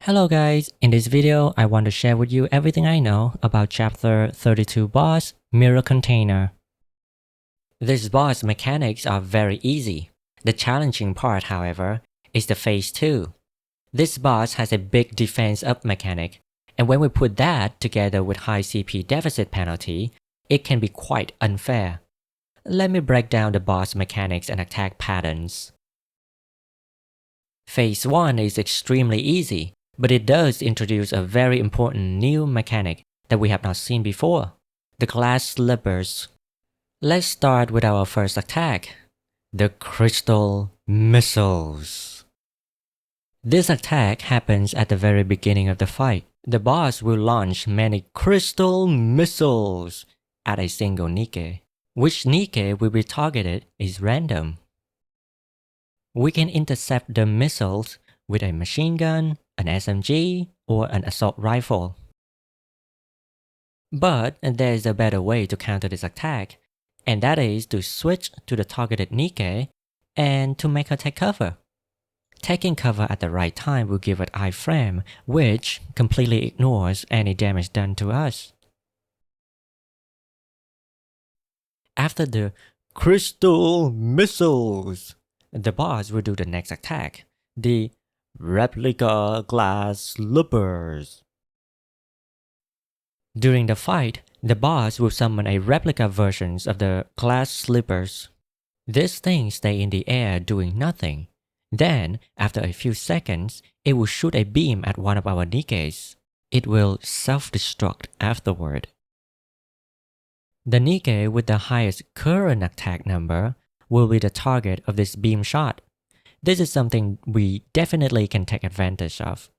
Hello guys, in this video I want to share with you everything I know about chapter 32 boss, Mirror Container. This boss mechanics are very easy. The challenging part, however, is the phase 2. This boss has a big defense up mechanic, and when we put that together with high CP deficit penalty, it can be quite unfair. Let me break down the boss mechanics and attack patterns. Phase 1 is extremely easy, but it does introduce a very important new mechanic that we have not seen before, the glass slippers. Let's start with our first attack, the crystal missiles. This attack happens at the very beginning of the fight. The boss will launch many crystal missiles at a single Nikke. Which Nikke will be targeted is random. We can intercept the missiles with a machine gun, an SMG, or an assault rifle. But there is a better way to counter this attack, and that is to switch to the targeted Nikke and to make her take cover. Taking cover at the right time will give it iframe, which completely ignores any damage done to us. After the crystal missiles, the boss will do the next attack, the Replica glass slippers. During the fight, the boss will summon a replica versions of the glass slippers. These things stay in the air doing nothing. Then, after a few seconds, it will shoot a beam at one of our Nikkes. It will self-destruct afterward. The Nikke with the highest current attack number will be the target of this beam shot. This is something we definitely can take advantage of.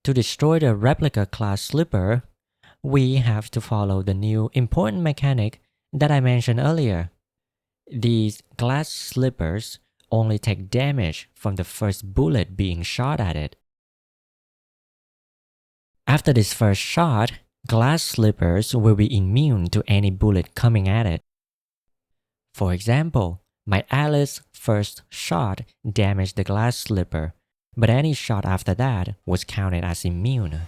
To destroy the replica class slipper, we have to follow the new important mechanic that I mentioned earlier. These glass slippers only take damage from the first bullet being shot at it. After this first shot, glass slippers will be immune to any bullet coming at it. For example, my Alice's first shot damaged the glass slipper, but any shot after that was counted as immune.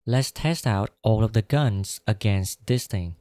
Let's test out all of the guns against this thing.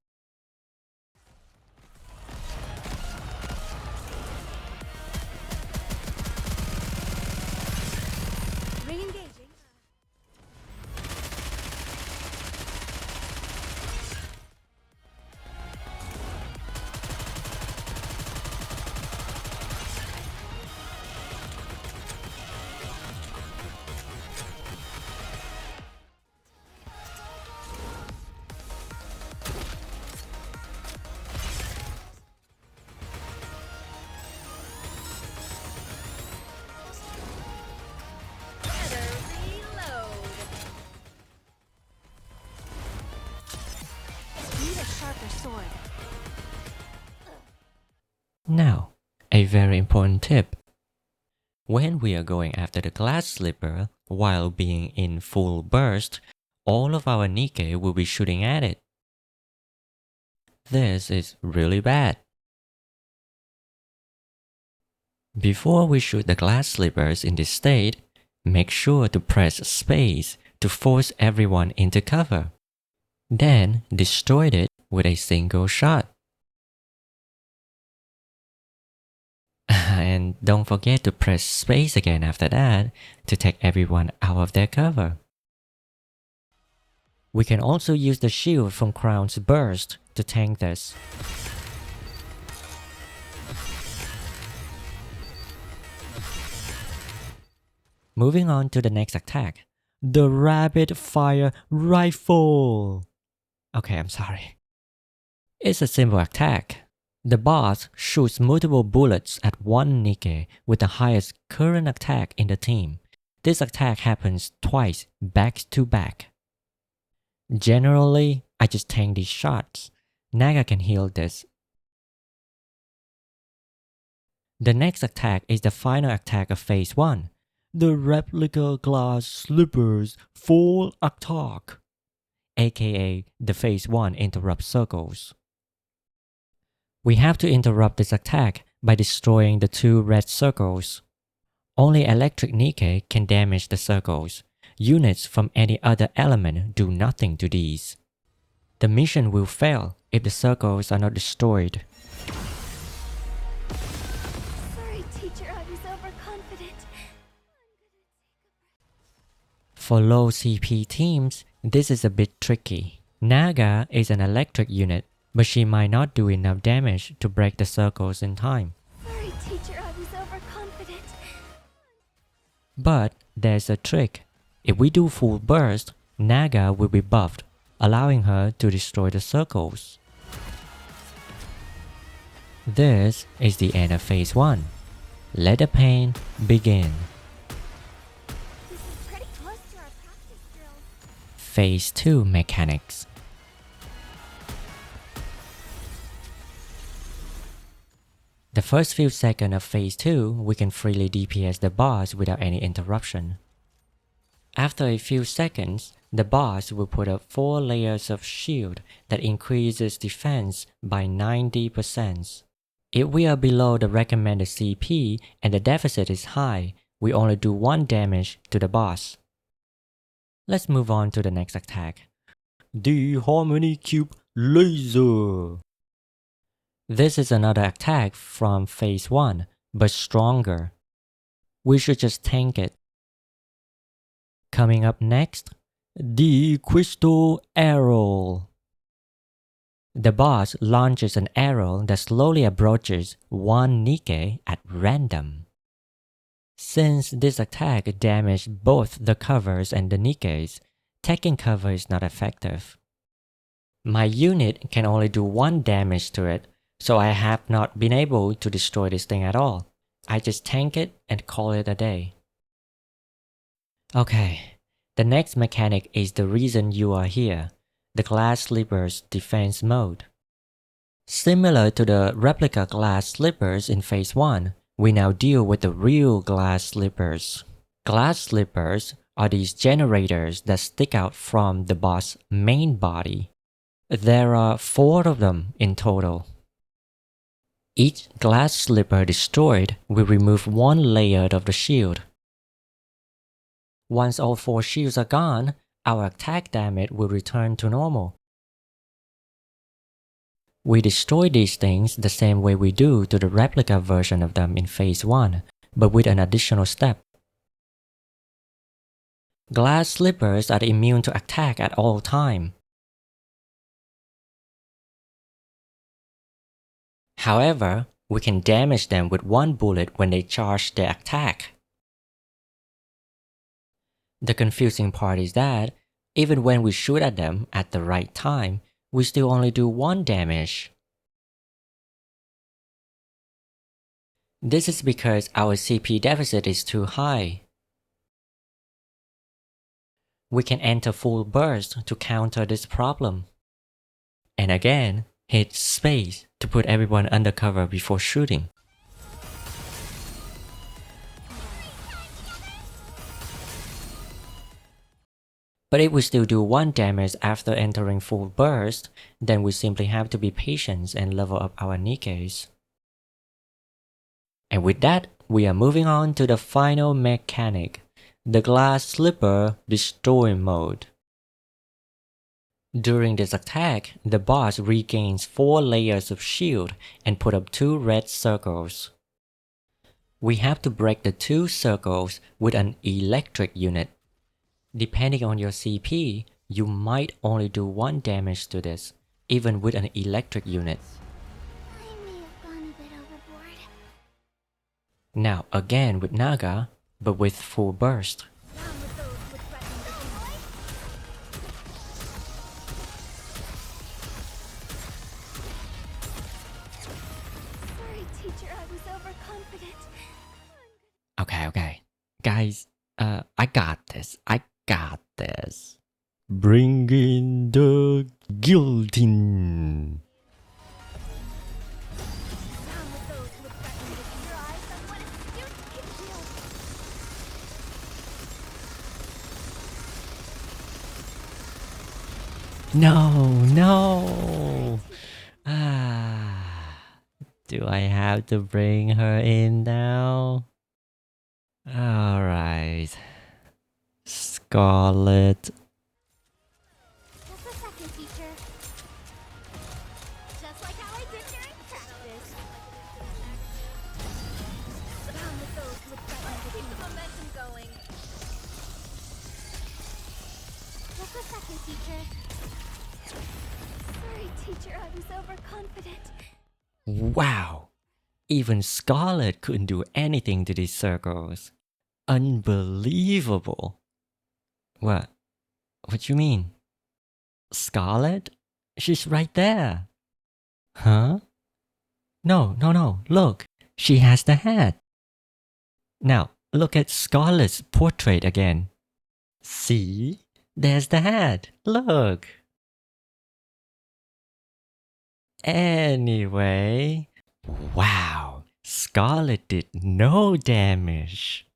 Now, a very important tip. When we are going after the glass slipper while being in full burst, all of our Nikke will be shooting at it. This is really bad. Before we shoot the glass slippers in this state, make sure to press space to force everyone into cover. Then destroy it with a single shot. And don't forget to press space again after that to take everyone out of their cover. We can also use the shield from Crown's burst to tank this. Moving on to the next attack, the rapid fire rifle. Okay, I'm sorry. It's a simple attack. The boss shoots multiple bullets at one Nikke with the highest current attack in the team. This attack happens twice back to back. Generally, I just tank these shots. Naga can heal this. The next attack is the final attack of phase 1, the replica glass slippers full attack, aka the phase 1 interrupt circles. We have to interrupt this attack by destroying the 2 red circles. Only electric Nikke can damage the circles. Units from any other element do nothing to these. The mission will fail if the circles are not destroyed. Sorry, teacher, I was overconfident. For low CP teams, this is a bit tricky. Naga is an electric unit, but she might not do enough damage to break the circles in time. Sorry, teacher, I was overconfident. But there's a trick. If we do full burst, Naga will be buffed, allowing her to destroy the circles. This is the end of phase 1. Let the pain begin. This is pretty close to our practice drills. Phase 2 mechanics. The first few seconds of phase 2, we can freely DPS the boss without any interruption. After a few seconds, the boss will put up 4 layers of shield that increases defense by 90%. If we are below the recommended CP and the deficit is high, we only do 1 damage to the boss. Let's move on to the next attack. The Harmony Cube Laser. This is another attack from phase 1, but stronger. We should just tank it. Coming up next, the Crystal Arrow. The boss launches an arrow that slowly approaches 1 Nikke at random. Since this attack damaged both the covers and the Nikkes, taking cover is not effective. My unit can only do 1 damage to it, so I have not been able to destroy this thing at all. I just tank it and call it a day. Okay, the next mechanic is the reason you are here, the Glass Slippers defense mode. Similar to the replica glass slippers in phase 1, we now deal with the real glass slippers. Glass slippers are these generators that stick out from the boss' main body. There are 4 of them in total. Each glass slipper destroyed will remove 1 layer of the shield. Once all 4 shields are gone, our attack damage will return to normal. We destroy these things the same way we do to the replica version of them in phase 1, but with an additional step. Glass slippers are immune to attack at all time. However, we can damage them with 1 bullet when they charge their attack. The confusing part is that, even when we shoot at them at the right time, we still only do 1 damage. This is because our CP deficit is too high. We can enter full burst to counter this problem. And again, hit space to put everyone under cover before shooting. But if we still do 1 damage after entering full burst, then we simply have to be patient and level up our Nikkes. And with that, we are moving on to the final mechanic, the Glass Slipper Destroy mode. During this attack, the boss regains 4 layers of shield and put up 2 red circles. We have to break the 2 circles with an electric unit. Depending on your CP, you might only do 1 damage to this, even with an electric unit. I may have gone a bit overboard. Now again with Naga, but with full burst. Down with those who threaten the joy. Sorry, teacher, I was overconfident. Okay. Guys, I got this. Bring in the guillotine. Down with those who threaten to keep your eyes on what excuse gives you. No. Do I have to bring her in now? Alright. Scarlet. Just a second, teacher. Just like how I did during practice. Down with those who would threaten to keep the momentum going. Just a second, teacher. Sorry, teacher, I was overconfident. Wow! Even Scarlet couldn't do anything to these circles. Unbelievable! What? What you mean? Scarlet? She's right there. Huh? No, look! She has the hat! Now, look at Scarlet's portrait again. See? There's the hat! Look! Anyway... Wow! Scarlet did no damage!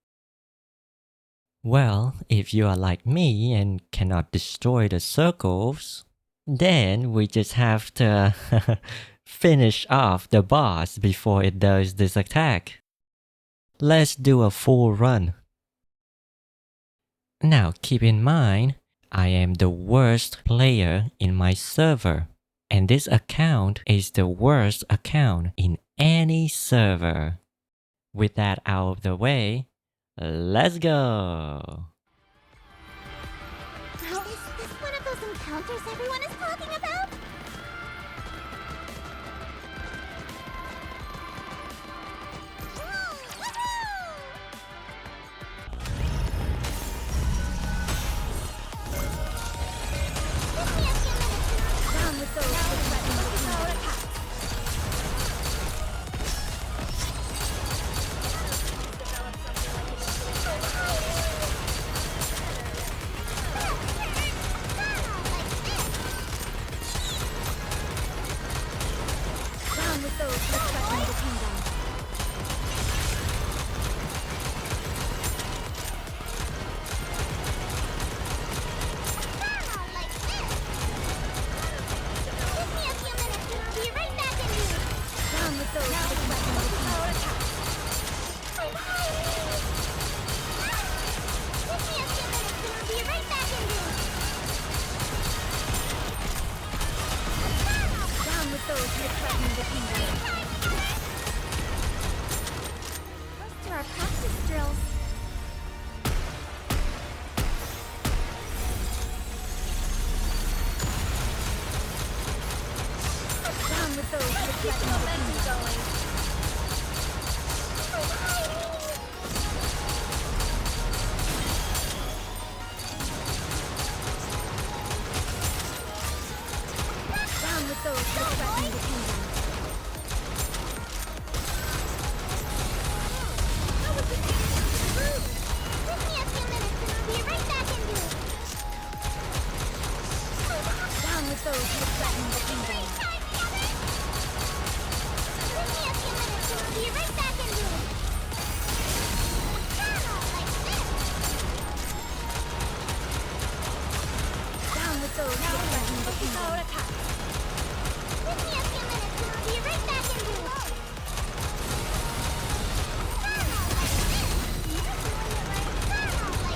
Well, if you are like me and cannot destroy the circles, then we just have to finish off the boss before it does this attack. Let's do a full run. Now keep in mind, I am the worst player in my server, and this account is the worst account in any server. With that out of the way, let's go! Now, is this one of those encounters everyone is talking about? Down with those who threaten the kingdom. Down with those who threaten the kingdom. Give me a few minutes and I'll be right back in here. Down with those who threaten the kingdom. Give me a few minutes and I'll be right back in here. Down with those who threaten the kingdom. Close to our practice drills. Down with those who threaten the kingdom. Down with those who threaten the kingdom. Give me a few minutes and I'll be right back in here. Down with those who threaten the kingdom. Give me a few minutes and I'll be right back in here. Down with those who threaten the kingdom. Give me a few minutes and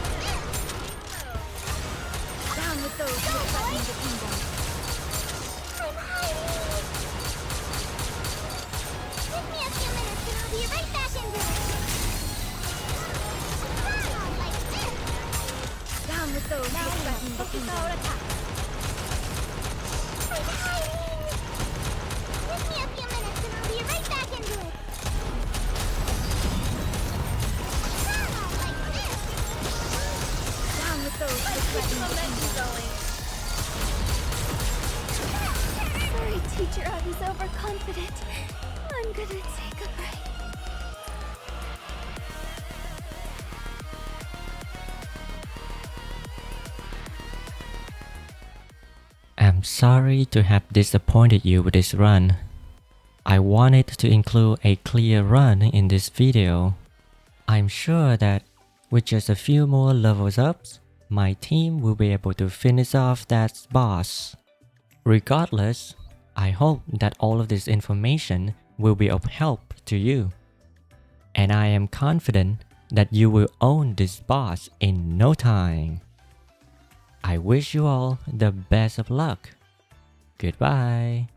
I'll be right back in here. Down with those who threaten the kingdom. Give me a few minutes and I'll be right back in here. Down with those who threaten the kingdom. Give me a few minutes and I'll be right back into it. Down with those who threaten the kingdom. Sorry, teacher, I was overconfident. I'm gonna take a break. I'm sorry to have disappointed you with this run. I wanted to include a clear run in this video. I'm sure that with just a few more levels ups, my team will be able to finish off that boss. Regardless, I hope that all of this information will be of help to you. And I am confident that you will own this boss in no time. I wish you all the best of luck. Goodbye.